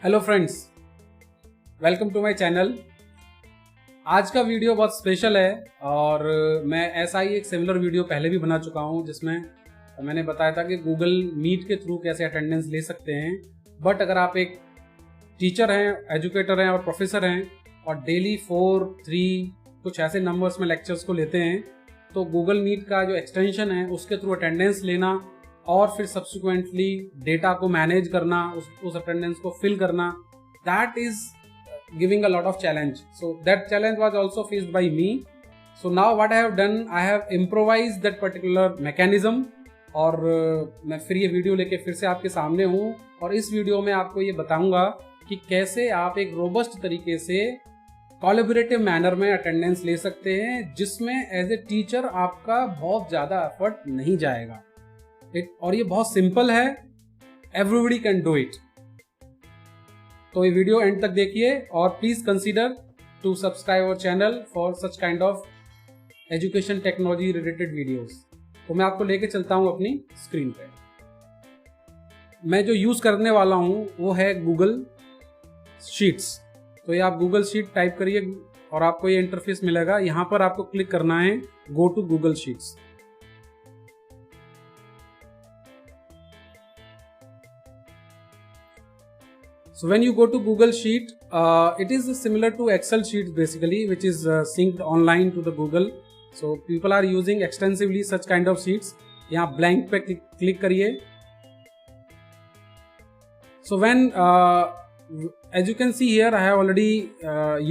Hello friends, welcome to my channel. आज का video बहुत स्पेशल है और मैं ऐसा ही एक सिमिलर वीडियो पहले भी बना चुका हूं जिसमें मैंने बताया था कि गूगल मीट के थ्रू कैसे अटेंडेंस ले सकते हैं। बट अगर आप एक टीचर हैं, एजुकेटर हैं और प्रोफेसर हैं और डेली 4, 3 कुछ ऐसे नंबर्स में लेक्चर्स को लेते हैं तो गूगल मीट का जो एक्सटेंशन है उसके थ्रू अटेंडेंस लेना और फिर सब्सिक्वेंटली डेटा को मैनेज करना, उस अटेंडेंस को फिल करना, that is giving a lot of challenge. So that challenge was also faced by me. So now what I have done, I have improvised that particular mechanism और मैं फिर ये video लेके फिर से आपके सामने हूँ और इस वीडियो में आपको ये बताऊंगा कि कैसे आप एक रोबस्ट तरीके से कोलैबोरेटिव मैनर में अटेंडेंस ले सकते हैं जिसमें एज ए टीचर आपका बहुत ज़्यादा एफर्ट नहीं जाएगा। और ये बहुत सिंपल है, एवरीबडी कैन डू इट। तो ये वीडियो एंड तक देखिए और please consider to subscribe our channel for such kind of education technology related videos. तो मैं आपको लेके चलता हूं अपनी स्क्रीन पे। मैं जो यूज करने वाला हूं वो है गूगल शीट्स। तो ये आप गूगल शीट टाइप करिए और आपको ये इंटरफेस मिलेगा। यहां पर आपको क्लिक करना है go to Google Sheets. So when you go to Google Sheet, it is similar to Excel sheets basically, which is synced online to the Google. So people are using extensively such kind of sheets. यहाँ blank पे click करिए. So when as you can see here, I have already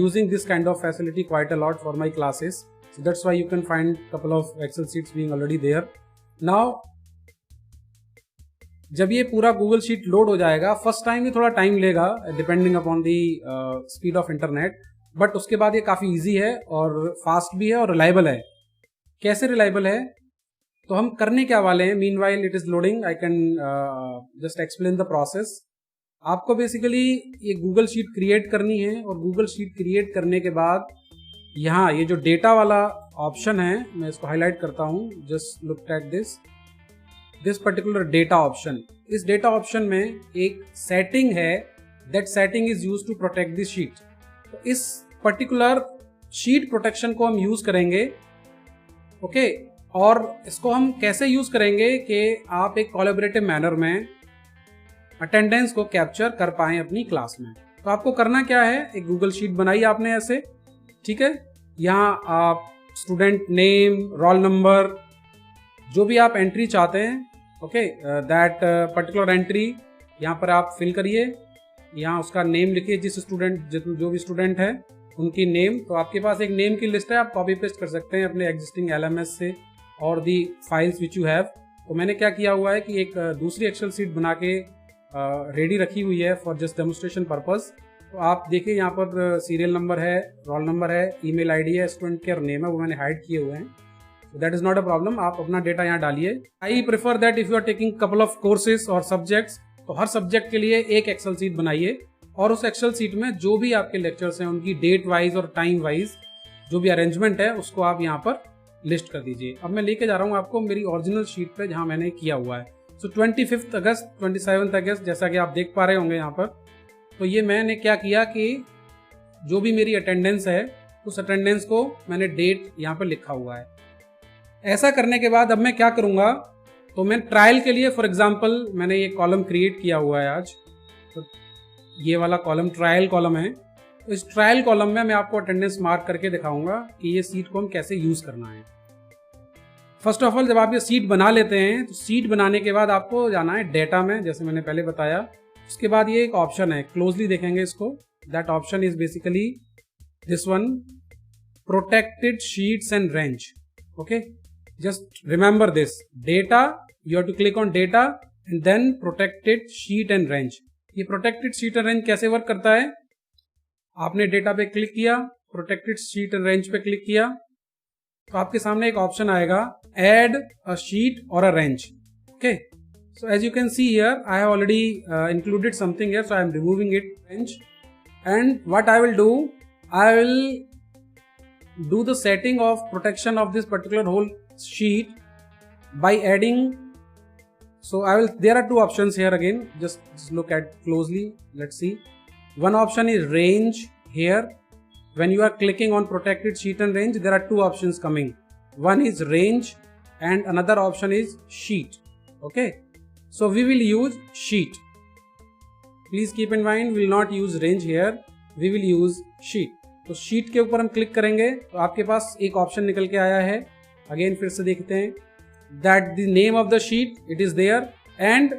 using this kind of facility quite a lot for my classes. So that's why you can find couple of Excel sheets being already there. Now जब ये पूरा Google sheet load हो जाएगा, first time ये थोड़ा time लेगा depending upon the speed of internet, but उसके बाद ये काफ़ी इजी है और फास्ट भी है और रिलायबल है। कैसे रिलायबल है तो हम करने क्या वाले हैं, meanwhile it is loading, I can just explain the process. आपको बेसिकली ये गूगल शीट क्रिएट करनी है और गूगल शीट क्रिएट करने के बाद यहाँ ये जो डेटा वाला ऑप्शन है, मैं इसको हाईलाइट करता हूँ, just look at this particular data option. इस डेटा ऑप्शन में एक सेटिंग है, that setting is use to protect this sheet. तो इस पर्टिकुलर शीट प्रोटेक्शन को हम यूज करेंगे, ओके। और इसको हम कैसे यूज करेंगे कि आप एक कोलैबोरेटिव मैनर में अटेंडेंस को कैप्चर कर पाएं अपनी क्लास में। तो आपको करना क्या है, एक गूगल शीट बनाई आपने ऐसे, ठीक है। यहाँ आप स्टूडेंट नेम, रोल नंबर, जो भी आप एंट्री चाहते हैं, ओके, दैट पर्टिकुलर एंट्री यहाँ पर आप फिल करिए। यहाँ उसका नेम लिखिए, जिस स्टूडेंट जो भी स्टूडेंट है उनकी नेम। तो आपके पास एक नेम की लिस्ट है, आप कॉपी पेस्ट कर सकते हैं अपने एग्जिस्टिंग LMS से और दी फाइल्स विच यू हैव। तो मैंने क्या किया हुआ है कि एक दूसरी एक्सेल शीट बना के रेडी रखी हुई है फॉर जस्ट डेमोन्स्ट्रेशन पर्पस। तो आप देखिए यहाँ पर सीरियल नंबर है, रोल नंबर है, ईमेल आईडी है, स्टूडेंट केयर नेम है, वो मैंने हाइड किए हुए हैं। That is not a problem, आप अपना डेटा यहाँ डालिए। I prefer that if you are taking couple of courses और सब्जेक्ट्स, तो हर सब्जेक्ट के लिए एक एक्सेल शीट बनाइए और उस एक्सेल शीट में जो भी आपके लेक्चर्स हैं उनकी डेट वाइज और टाइम वाइज जो भी अरेंजमेंट है उसको आप यहाँ पर लिस्ट कर दीजिए। अब मैं लेके जा रहा हूँ आपको मेरी ओरिजिनल शीट पे जहाँ मैंने किया हुआ है। सो 25 अगस्त, 27 अगस्त, जैसा कि आप देख पा रहे होंगे यहाँ पर। तो ये मैंने क्या किया कि जो भी मेरी अटेंडेंस है उस अटेंडेंस को मैंने डेट यहाँ पर लिखा हुआ है। ऐसा करने के बाद अब मैं क्या करूंगा, तो मैं ट्रायल के लिए फॉर एग्जांपल मैंने ये कॉलम क्रिएट किया हुआ है आज। तो ये वाला कॉलम ट्रायल कॉलम है। तो इस ट्रायल कॉलम में मैं आपको अटेंडेंस मार्क करके दिखाऊंगा कि ये सीट को हम कैसे यूज करना है। फर्स्ट ऑफ ऑल, जब आप ये सीट बना लेते हैं तो सीट बनाने के बाद आपको जाना है डेटा में, जैसे मैंने पहले बताया। उसके बाद ये एक ऑप्शन है, क्लोजली देखेंगे इसको, that option is basically this one, protected sheets and range, okay. Just remember this, data, you have to click on data and then protected sheet and range। ये protected sheet and range कैसे work करता है, आपने data पे click किया, protected sheet and range पे click किया, तो आपके सामने एक ऑप्शन आएगा add a sheet or a range, okay। So as you can see here, I have already included something here, so I am removing it, range। And what I will do, I will do the setting of protection of this particular whole sheet by adding, so there are two options here again, just look at closely, let's see। One option is range here. When you are clicking on protected sheet and range, there are two options coming. One is range and another option is sheet. Okay, so we will use sheet. Please keep in mind, we will not use range here, we will use sheet. तो sheet के ऊपर हम click करेंगे तो आपके पास एक option निकल के आया है. अगेन फिर से देखते हैं. That the name of the sheet, it is there, and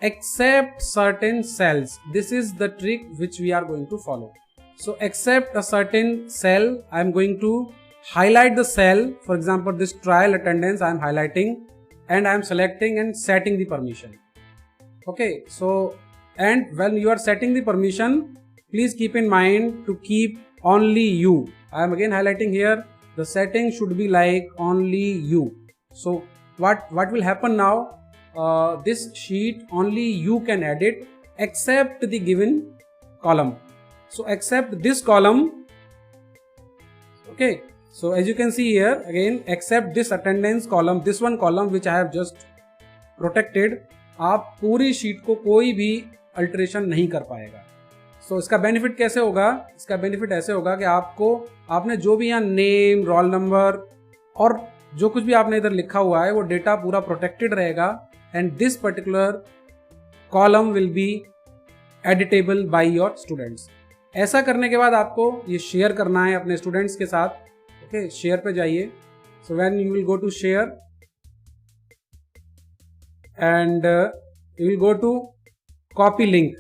accept certain cells. This is the trick which we are going to follow. So accept a certain cell. I am going to highlight the cell. For example, this trial attendance I am highlighting and I am selecting and setting the permission. Okay, so and when you are setting the permission, please keep in mind to keep only you. I am again highlighting here. The setting should be like only you. So what will happen now? This sheet only you can edit except the given column. So except this column. Okay, so as you can see here, again except this attendance column, this one column which I have just protected, आप पूरी sheet को कोई भी alteration नहीं कर पाएगा. So इसका benefit कैसे होगा? इसका बेनिफिट ऐसे होगा कि आपने जो भी यहाँ नेम, रोल नंबर और जो कुछ भी आपने इधर लिखा हुआ है वो डेटा पूरा प्रोटेक्टेड रहेगा and this particular column will be editable by your students. ऐसा करने के बाद आपको ये शेयर करना है अपने स्टूडेंट्स के साथ. ओके, शेयर पे जाइए. So when you will go to share and you will go to copy link.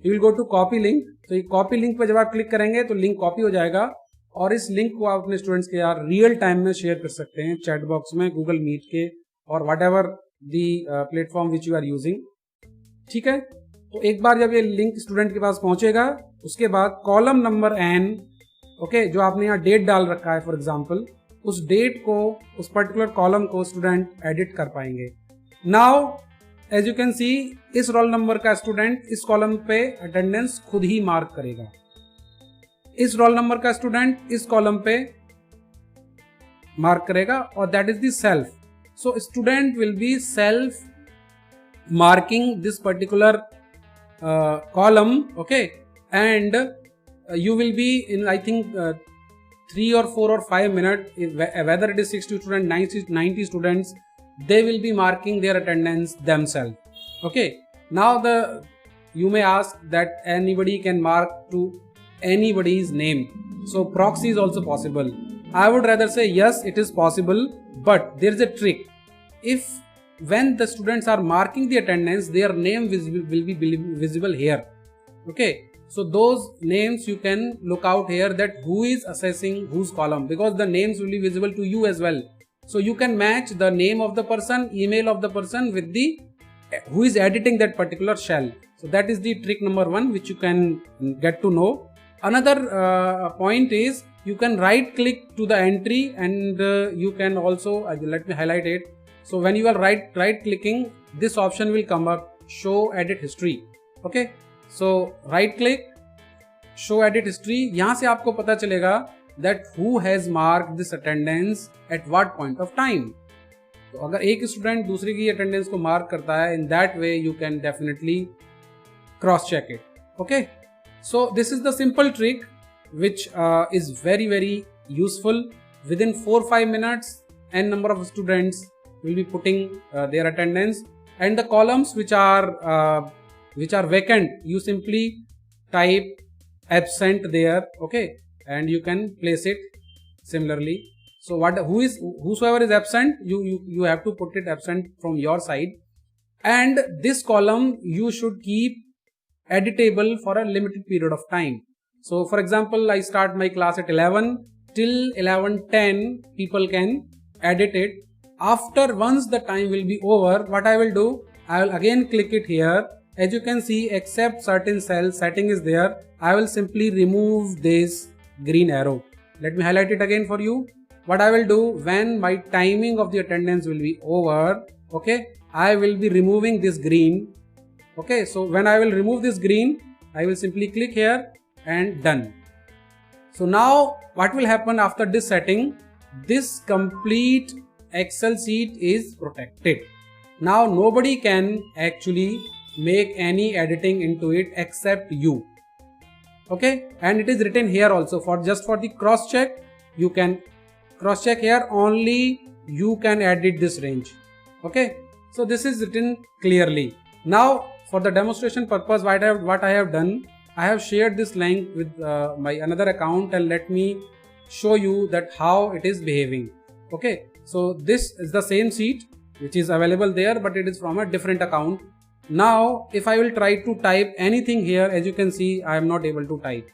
You will go to copy link. तो ये कॉपी लिंक पे जब आप क्लिक करेंगे तो लिंक कॉपी हो जाएगा और इस लिंक को आप अपने स्टूडेंट्स के यार रियल टाइम में शेयर कर सकते हैं चैट बॉक्स में, गूगल मीट के और whatever the platform which you are using. ठीक है, तो एक बार जब ये लिंक स्टूडेंट के पास पहुंचेगा उसके बाद कॉलम नंबर n, ओके, जो आपने यहाँ डेट डाल रखा है फॉर एग्जाम्पल, उस डेट को, उस पर्टिकुलर कॉलम को स्टूडेंट एडिट कर पाएंगे. Now as you can see, इस रोल नंबर का स्टूडेंट इस कॉलम पे अटेंडेंस खुद ही मार्क करेगा. इस रोल नंबर का स्टूडेंट इस कॉलम पे मार्क करेगा और that is the self. So student will be self marking this particular column, okay, and you will be in, I think 3 or 4 or 5 minutes, whether it is 60 students, 90 students, they will be marking their attendance themselves. Okay, now you may ask that anybody can mark to anybody's name, so proxy is also possible. I would rather say yes, it is possible, but there is a trick. If when the students are marking the attendance, their name will be visible here. Okay, so those names you can look out here that who is assessing whose column, because the names will be visible to you as well. So you can match the name of the person, email of the person with the who is editing that particular shell. So that is the trick number 1 which you can get to know. Another point is you can right click to the entry and you can also let me highlight it. So when you are right clicking, this option will come up, show edit history. Okay, so right click, show edit history. यहाँ से आपको पता चलेगा that who has marked this attendance at what point of time. तो अगर एक student दूसरे की अटेंडेंस को मार्क करता है, in that way you can definitely cross check it. Okay, so this is the simple trick which is very useful. Within 4-5 minutes, n number of students will be putting their attendance, and the columns which are vacant, you simply type absent there. Okay, and you can place it similarly. So whosoever is absent, you have to put it absent from your side, and this column you should keep editable for a limited period of time. So for example, I start my class at 11 till 11:10, people can edit it. After once the time will be over, what I will do, I will again click it here. As you can see, except certain cell setting is there, I will simply remove this green arrow. Let me highlight it again for you. What I will do, when my timing of the attendance will be over, okay, I will be removing this green. Okay, so when I will remove this green, I will simply click here and done. So now what will happen after this setting, this complete Excel sheet is protected. Now nobody can actually make any editing into it except you. Okay, and it is written here also, for just for the cross check, you can cross check here, only you can edit this range. Okay, so this is written clearly. Now for the demonstration purpose, what I have done, I have shared this link with my another account, and let me show you that how it is behaving. Okay, so this is the same sheet which is available there, but it is from a different account. Now if I will try to type anything here, as you can see, I am not able to type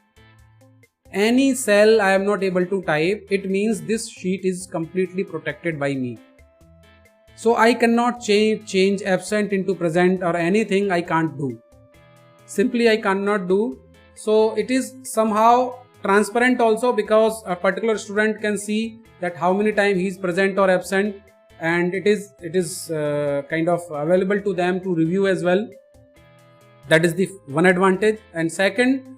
any cell. I am not able to type. It means this sheet is completely protected by me. So I cannot change absent into present or anything. I can't do. Simply I cannot do. So it is somehow transparent also, because a particular student can see that how many times he is present or absent, and it is kind of available to them to review as well. That is the one advantage. And second,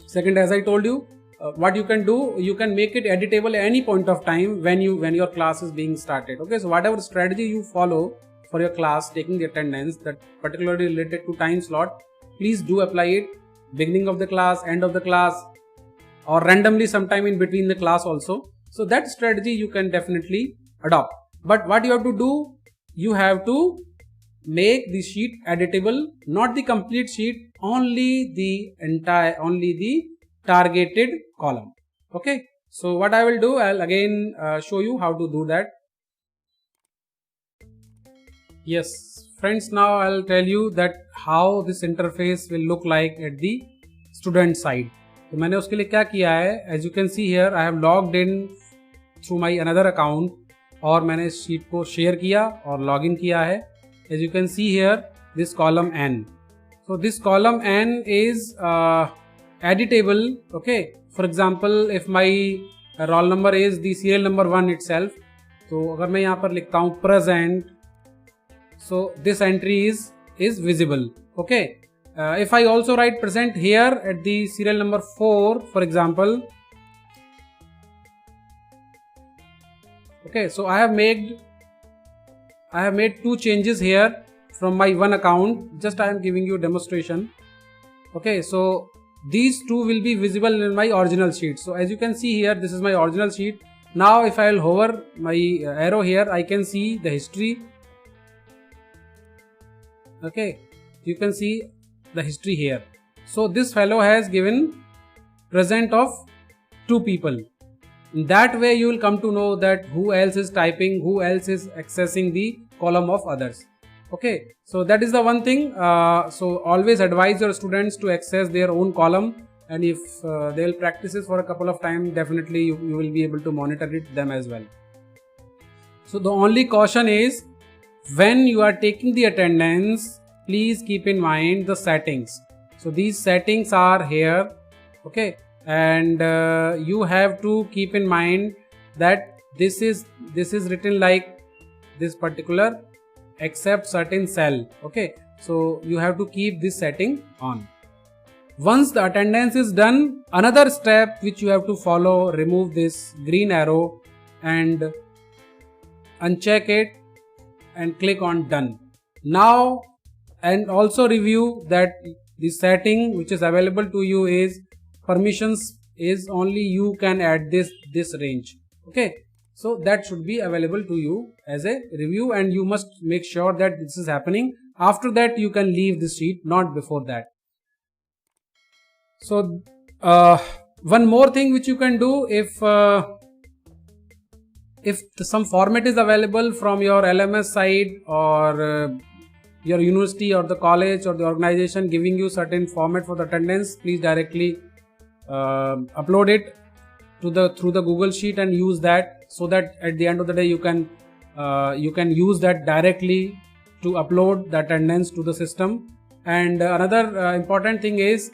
second, as I told you, what you can do, you can make it editable at any point of time when your class is being started. Okay, so whatever strategy you follow for your class, taking the attendance that particularly related to time slot, please do apply it beginning of the class, end of the class, or randomly sometime in between the class also. So that strategy you can definitely adopt. But what you have to do, you have to make the sheet editable, not the complete sheet, only the targeted column. Okay, so what I will do, I'll again show you how to do that. Yes friends, now I'll tell you that how this interface will look like at the student side. तो मैंने उसके लिए क्या किया है, as you can see here, I have logged in through my another account, और मैंने इस शीट को शेयर किया और लॉगिन किया है. As you can see here, this column N. So this column N is editable. Okay, for example, if my roll number is the serial number 1 itself, तो अगर मैं यहाँ पर लिखता हूँ present, so this entry is visible. Okay, if I also write present here at the serial number 4, for example, okay, so I have made two changes here from my one account. Just I am giving you a demonstration. Okay, so these two will be visible in my original sheet. So as you can see here, this is my original sheet. Now if I will hover my arrow here, I can see the history. Okay, you can see the history here. So this fellow has given present of 2 people. In that way you will come to know that who else is typing, who else is accessing the column of others. Okay, so that is the one thing. So always advise your students to access their own column, and if they will practice it for a couple of times, definitely you will be able to monitor it them as well. So the only caution is, when you are taking the attendance, please keep in mind the settings. So these settings are here. Okay, and you have to keep in mind that this is written like this particular except certain cell. Okay, so you have to keep this setting on. Once the attendance is done, another step which you have to follow, remove this green arrow and uncheck it and click on done. Now, and also review that the setting which is available to you is permissions is only you can add this range. Okay, so that should be available to you as a review, and you must make sure that this is happening. After that you can leave the sheet, not before that. So one more thing which you can do, if some format is available from your LMS side, or your university or the college or the organization giving you certain format for the attendance, please directly upload it through the Google Sheet and use that, so that at the end of the day you can use that directly to upload the attendance to the system. And another important thing is,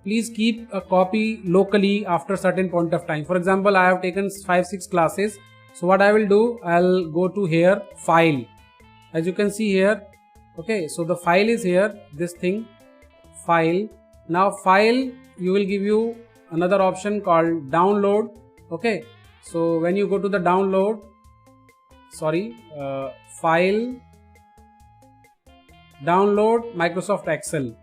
please keep a copy locally after certain point of time. For example, I have taken 5-6 classes. So what I will do, I'll go to here, file. As you can see here, okay, so the file is here, this thing, file. Now file, you will give you another option called download. Okay, so when you go to the download, file, download Microsoft Excel.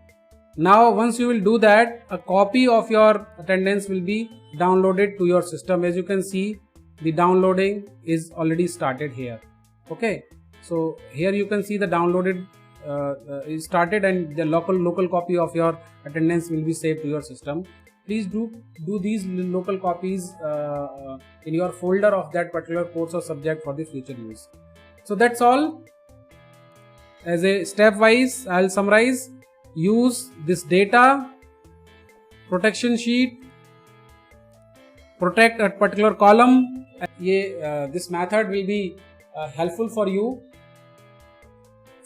Now once you will do that, a copy of your attendance will be downloaded to your system. As you can see, the downloading is already started here. Okay, so here you can see the downloaded is started, and the local copy of your attendance will be saved to your system. Please do these local copies in your folder of that particular course or subject for the future use. So that's all. As a step wise, I'll summarize. Use this data protection sheet, protect a particular column. This method will be helpful for you.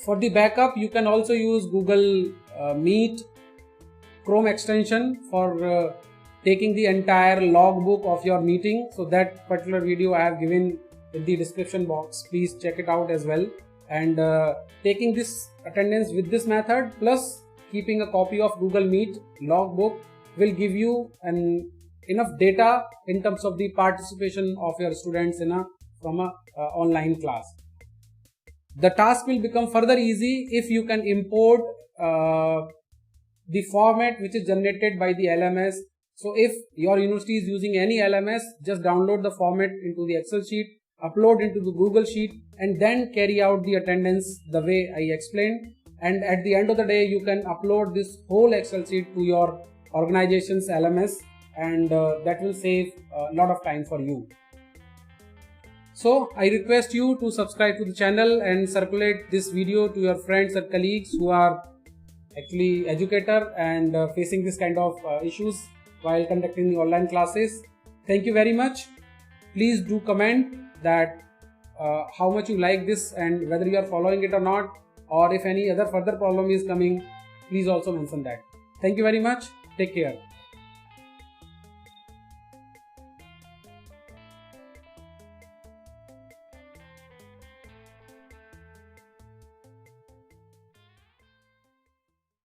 For the backup, you can also use Google Meet, Chrome extension for taking the entire logbook of your meeting. So that particular video I have given in the description box. Please check it out as well. And taking this attendance with this method plus keeping a copy of Google Meet logbook will give you enough data in terms of the participation of your students from a online class. The task will become further easy if you can import the format which is generated by the LMS. So if your university is using any LMS, just download the format into the Excel sheet, upload into the Google Sheet, and then carry out the attendance the way I explained. And at the end of the day, you can upload this whole Excel sheet to your organization's LMS, and that will save a lot of time for you. So I request you to subscribe to the channel and circulate this video to your friends and colleagues who are actually educator and facing this kind of issues while conducting the online classes. Thank you very much. Please do comment that how much you like this and whether you are following it or not, or if any other further problem is coming, please also mention that. Thank you very much. Take care.